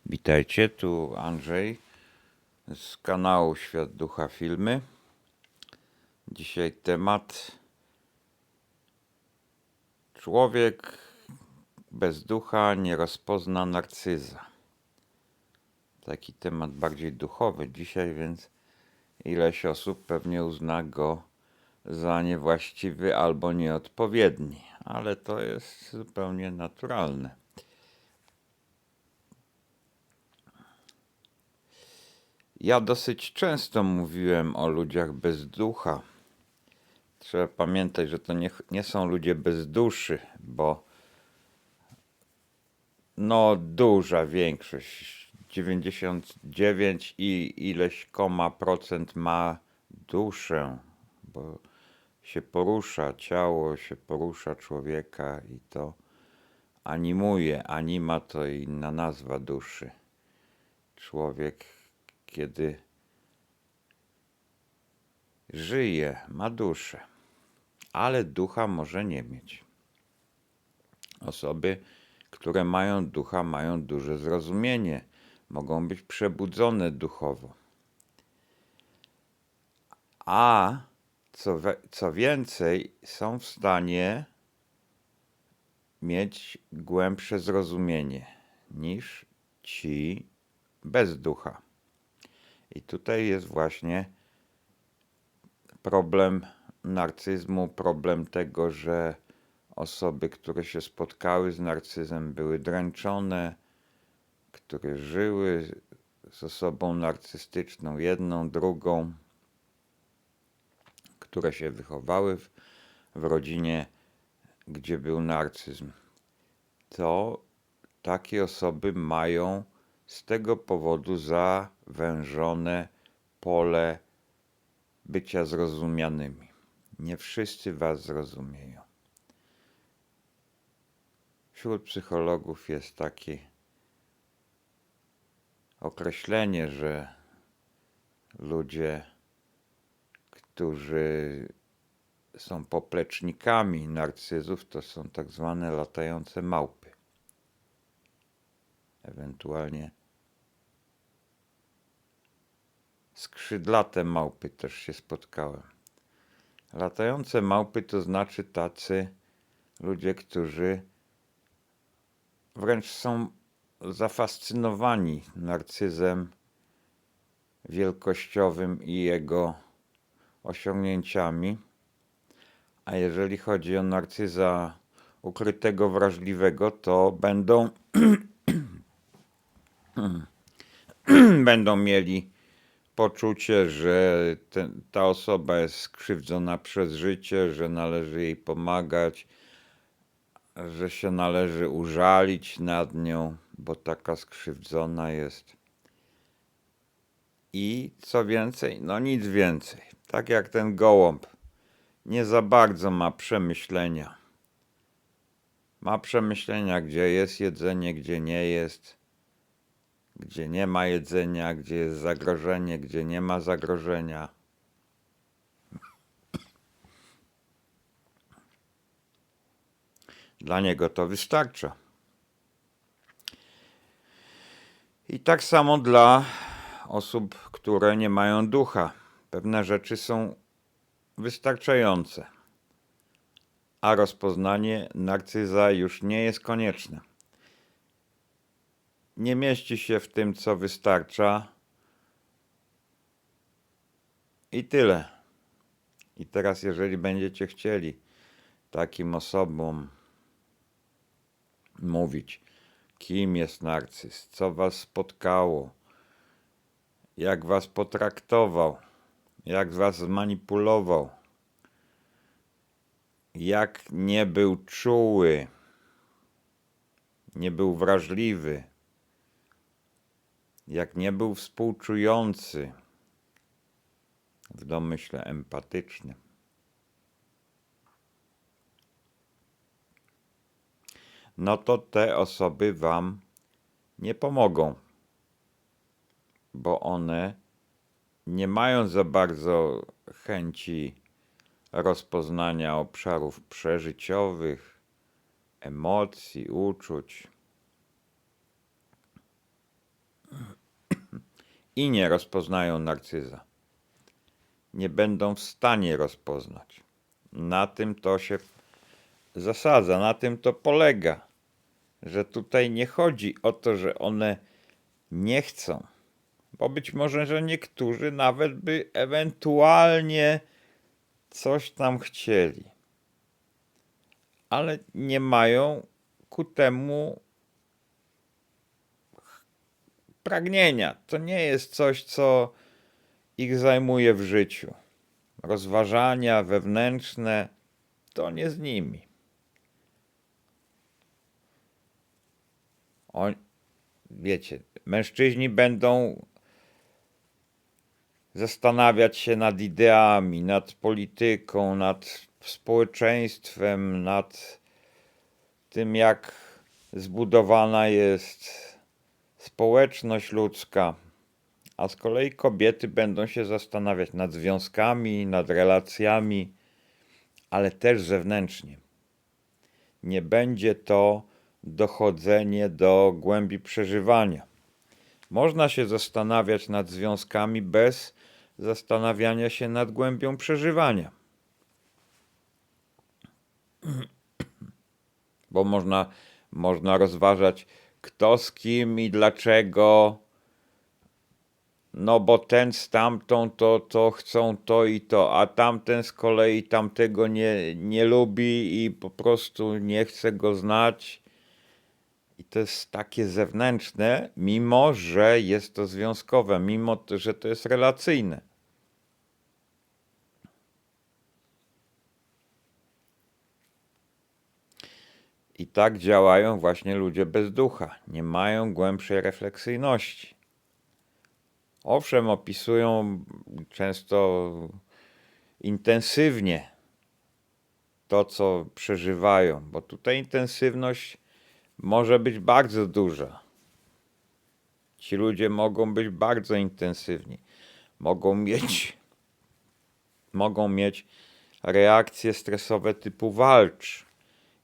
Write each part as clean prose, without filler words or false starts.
Witajcie, tu Andrzej z kanału Świat Ducha Filmy. Dzisiaj temat: człowiek bez ducha nie rozpozna narcyza. Taki temat bardziej duchowy dzisiaj, więc ileś osób pewnie uzna go za niewłaściwy albo nieodpowiedni, ale to jest zupełnie naturalne. Ja dosyć często mówiłem o ludziach bez ducha. Trzeba pamiętać, że to nie są ludzie bez duszy, bo duża większość, 99 i ileś procent ma duszę, bo się porusza, ciało się porusza człowieka i to animuje. Anima to inna nazwa duszy. Człowiek, kiedy żyje, ma duszę, ale ducha może nie mieć. Osoby, które mają ducha, mają duże zrozumienie, mogą być przebudzone duchowo. A co więcej, są w stanie mieć głębsze zrozumienie niż ci bez ducha. I tutaj jest właśnie problem narcyzmu, problem tego, że osoby, które się spotkały z narcyzem, były dręczone, które żyły z osobą narcystyczną, jedną, drugą, które się wychowały w rodzinie, gdzie był narcyzm, to takie osoby mają z tego powodu zawężone pole bycia zrozumianymi. Nie wszyscy was zrozumieją. Wśród psychologów jest takie określenie, że ludzie, którzy są poplecznikami narcyzów, to są tak zwane latające małpy. Ewentualnie skrzydlate małpy też się spotkałem. Latające małpy to znaczy tacy ludzie, którzy wręcz są zafascynowani narcyzem wielkościowym i jego osiągnięciami. A jeżeli chodzi o narcyza ukrytego, wrażliwego, to będą mieli poczucie, że ta osoba jest skrzywdzona przez życie, że należy jej pomagać, że się należy użalić nad nią, bo taka skrzywdzona jest. I co więcej, nic więcej. Tak jak ten gołąb nie za bardzo ma przemyślenia. Ma przemyślenia, gdzie jest jedzenie, gdzie nie jest, gdzie nie ma jedzenia, gdzie jest zagrożenie, gdzie nie ma zagrożenia. Dla niego to wystarcza. I tak samo dla osób, które nie mają ducha. Pewne rzeczy są wystarczające, a rozpoznanie narcyza już nie jest konieczne. Nie mieści się w tym, co wystarcza i tyle. I teraz, jeżeli będziecie chcieli takim osobom mówić, kim jest narcyz, co was spotkało, jak was potraktował, jak was zmanipulował, jak nie był czuły, nie był wrażliwy, jak nie był współczujący, w domyśle empatyczny, to te osoby wam nie pomogą, bo one nie mają za bardzo chęci rozpoznania obszarów przeżyciowych, emocji, uczuć. i nie rozpoznają narcyza. Nie będą w stanie rozpoznać. Na tym to się zasadza, na tym to polega, że tutaj nie chodzi o to, że one nie chcą, bo być może, że niektórzy nawet by ewentualnie coś tam chcieli, ale nie mają ku temu pragnienia. To nie jest coś, co ich zajmuje w życiu. Rozważania wewnętrzne to nie z nimi. Wiecie, mężczyźni będą zastanawiać się nad ideami, nad polityką, nad społeczeństwem, nad tym, jak zbudowana jest społeczność ludzka, a z kolei kobiety będą się zastanawiać nad związkami, nad relacjami, ale też zewnętrznie. Nie będzie to dochodzenie do głębi przeżywania. Można się zastanawiać nad związkami bez zastanawiania się nad głębią przeżywania. Bo można rozważać, kto z kim i dlaczego. No bo ten z tamtą to chcą to i to, a tamten z kolei tamtego nie lubi i po prostu nie chce go znać. I to jest takie zewnętrzne, mimo że jest to związkowe, mimo że to jest relacyjne. I tak działają właśnie ludzie bez ducha. Nie mają głębszej refleksyjności. Owszem, opisują często intensywnie to, co przeżywają, bo tutaj intensywność może być bardzo duża. Ci ludzie mogą być bardzo intensywni. Mogą mieć reakcje stresowe typu walcz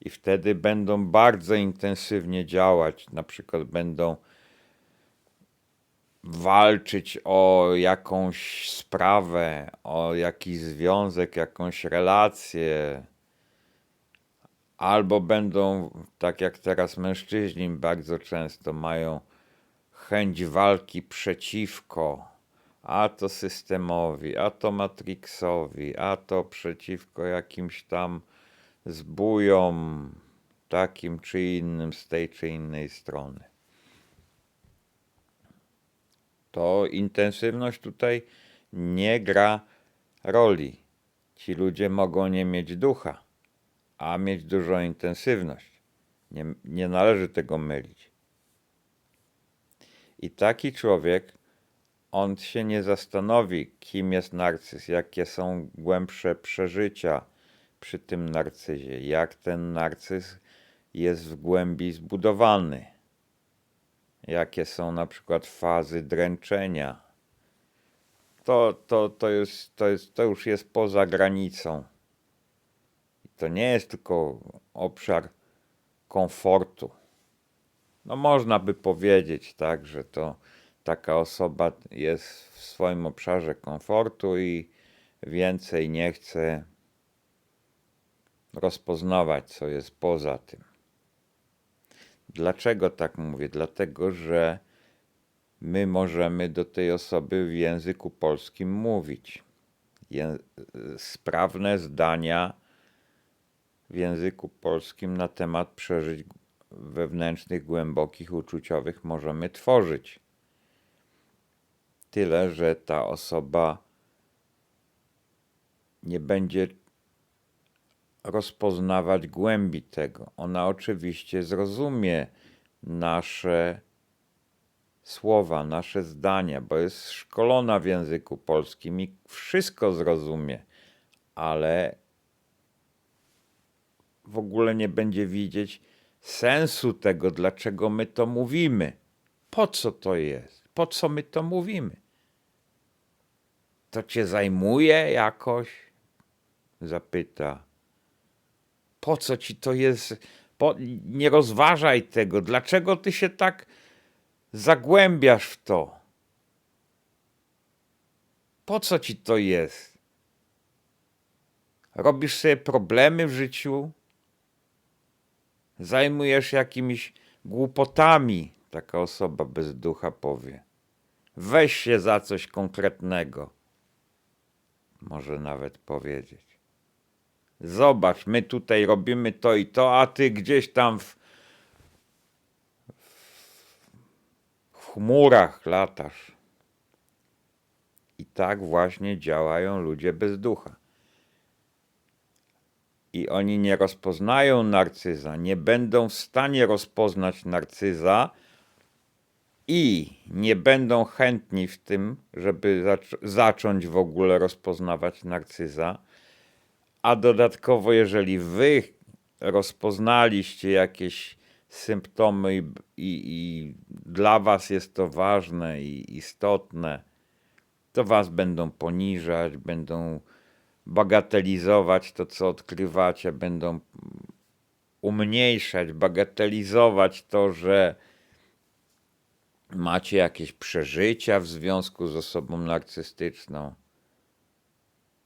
i wtedy będą bardzo intensywnie działać. Na przykład będą walczyć o jakąś sprawę, o jakiś związek, jakąś relację. Albo będą, tak jak teraz mężczyźni bardzo często mają chęć walki przeciwko, a to systemowi, a to Matrixowi, a to przeciwko jakimś tam zbójom takim czy innym z tej czy innej strony. To intensywność tutaj nie gra roli. Ci ludzie mogą nie mieć ducha, a mieć dużą intensywność. Nie należy tego mylić. I taki człowiek, on się nie zastanowi, kim jest narcyz, jakie są głębsze przeżycia przy tym narcyzie, jak ten narcyz jest w głębi zbudowany, jakie są na przykład fazy dręczenia. To już jest poza granicą. I to nie jest tylko obszar komfortu. No można by powiedzieć, tak, że to taka osoba jest w swoim obszarze komfortu i więcej nie chce rozpoznawać, co jest poza tym. Dlaczego tak mówię? Dlatego, że my możemy do tej osoby w języku polskim mówić. Sprawne zdania w języku polskim na temat przeżyć wewnętrznych, głębokich, uczuciowych możemy tworzyć. Tyle, że ta osoba nie będzie rozpoznawać głębi tego. Ona oczywiście zrozumie nasze słowa, nasze zdania, bo jest szkolona w języku polskim i wszystko zrozumie, ale w ogóle nie będzie widzieć sensu tego, dlaczego my to mówimy. Po co to jest? Po co my to mówimy? To cię zajmuje jakoś? Zapyta. Po co ci to jest? Nie rozważaj tego. Dlaczego ty się tak zagłębiasz w to? Po co ci to jest? Robisz sobie problemy w życiu? Zajmujesz się jakimiś głupotami, taka osoba bez ducha powie. Weź się za coś konkretnego. Może nawet powiedzieć. Zobacz, my tutaj robimy to i to, a ty gdzieś tam w chmurach latasz. I tak właśnie działają ludzie bez ducha. I oni nie rozpoznają narcyza, nie będą w stanie rozpoznać narcyza i nie będą chętni w tym, żeby zacząć w ogóle rozpoznawać narcyza. A dodatkowo, jeżeli wy rozpoznaliście jakieś symptomy i dla was jest to ważne i istotne, to was będą poniżać, będą bagatelizować to, co odkrywacie, będą umniejszać, bagatelizować to, że macie jakieś przeżycia w związku z osobą narcystyczną,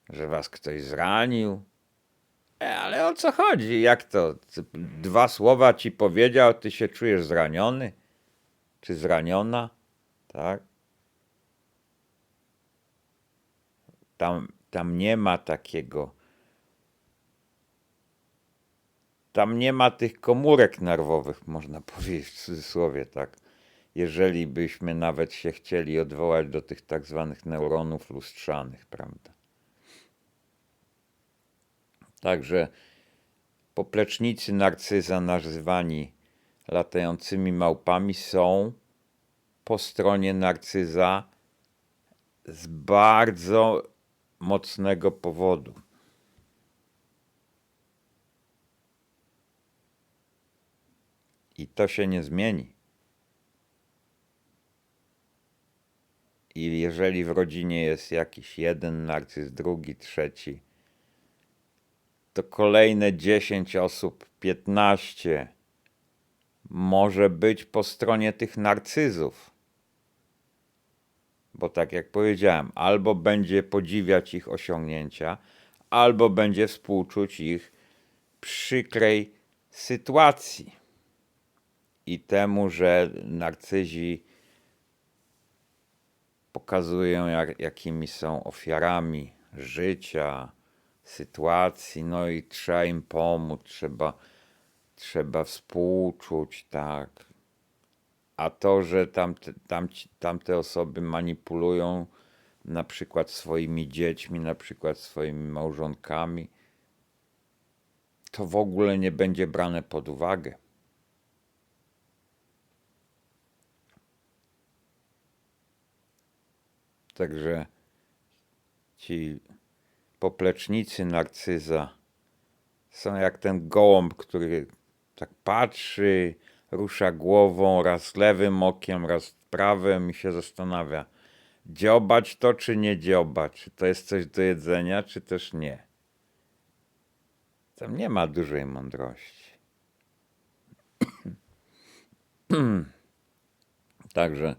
że was ktoś zranił. Ale o co chodzi? Jak to? 2 słowa ci powiedział, ty się czujesz zraniony? Czy zraniona? Tak? Tam nie ma takiego. Tam nie ma tych komórek nerwowych, można powiedzieć w cudzysłowie, tak? Jeżeli byśmy nawet się chcieli odwołać do tych tak zwanych neuronów lustrzanych, prawda? Także poplecznicy narcyza nazywani latającymi małpami są po stronie narcyza z bardzo mocnego powodu. I to się nie zmieni. I jeżeli w rodzinie jest jakiś jeden narcyz, drugi, trzeci, to kolejne 10 osób, 15 może być po stronie tych narcyzów. Bo tak jak powiedziałem, albo będzie podziwiać ich osiągnięcia, albo będzie współczuć ich przykrej sytuacji i temu, że narcyzi pokazują, jakimi są ofiarami życia, sytuacji, no i trzeba im pomóc, trzeba współczuć, tak. A to, że tamte osoby manipulują na przykład swoimi dziećmi, na przykład swoimi małżonkami, to w ogóle nie będzie brane pod uwagę. Także ci poplecznicy narcyza są jak ten gołąb, który tak patrzy, rusza głową, raz lewym okiem, raz prawym i się zastanawia, dziobać to czy nie dziobać, czy to jest coś do jedzenia, czy też nie. Tam nie ma dużej mądrości. Także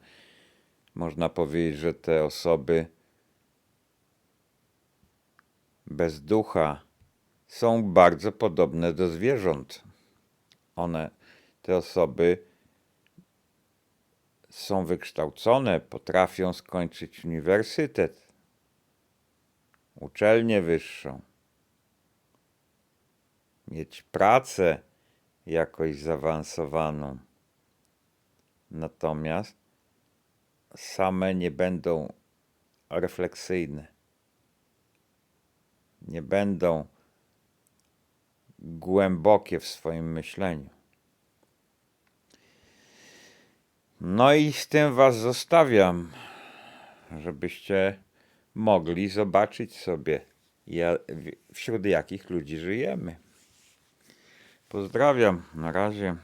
można powiedzieć, że te osoby bez ducha są bardzo podobne do zwierząt. Te osoby są wykształcone, potrafią skończyć uniwersytet, uczelnię wyższą, mieć pracę jakoś zaawansowaną. Natomiast same nie będą refleksyjne. Nie będą głębokie w swoim myśleniu. No i z tym was zostawiam, żebyście mogli zobaczyć sobie, wśród jakich ludzi żyjemy. Pozdrawiam, na razie.